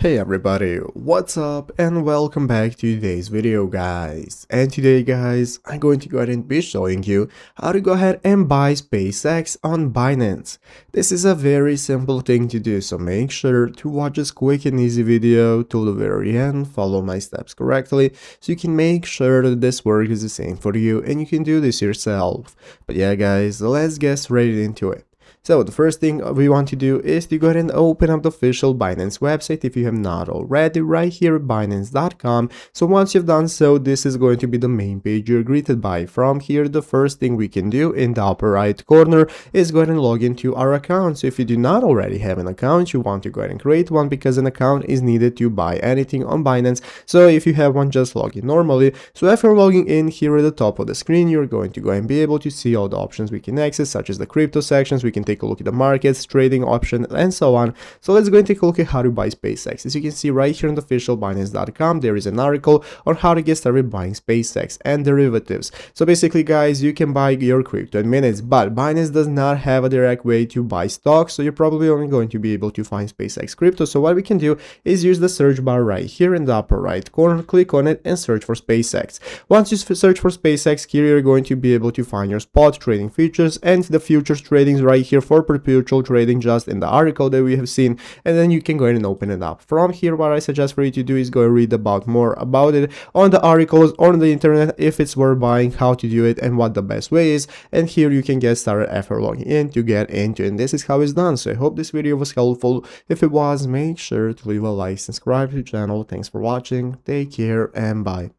Hey everybody, what's up and welcome back to today's video guys. And today guys, I'm going to go ahead and be showing you how to go ahead and buy SpaceX on Binance. This is a very simple thing to do, so make sure to watch this quick and easy video till the very end, follow my steps correctly, so you can make sure that this work is the same for you and you can do this yourself. But yeah guys, let's get straight into it. So the first thing we want to do is to go ahead and open up the official Binance website if you have not already, right here at Binance.com. So once you've done so, this is going to be the main page you're greeted by. From here, the first thing we can do in the upper right corner is go ahead and log into our account. So if you do not already have an account, you want to go ahead and create one because an account is needed to buy anything on Binance. So if you have one, just log in normally. So after logging in, here at the top of the screen, you're going to go and be able to see all the options we can access, such as the crypto sections. We can take a look at the markets, trading option, and so on. So let's go and take a look at how to buy SpaceX. As you can see right here on the official Binance.com, there is an article on how to get started buying SpaceX and derivatives. So basically guys, you can buy your crypto in minutes, but Binance does not have a direct way to buy stocks, so you're probably only going to be able to find SpaceX crypto. So what we can do is use the search bar right here in the upper right corner, click on it and search for SpaceX. Once you search for SpaceX, here you're going to be able to find your spot trading features and the futures tradings right here for perpetual trading, just in the article that we have seen, and then you can go ahead and open it up. From here, what I suggest for you to do is go and read about more about it on the articles on the internet, if it's worth buying, how to do it, and what the best way is. And here you can get started after logging in to get into it. And this is how it's done. So I hope this video was helpful. If it was, make sure to leave a like, subscribe to the channel. Thanks for watching, take care, and bye.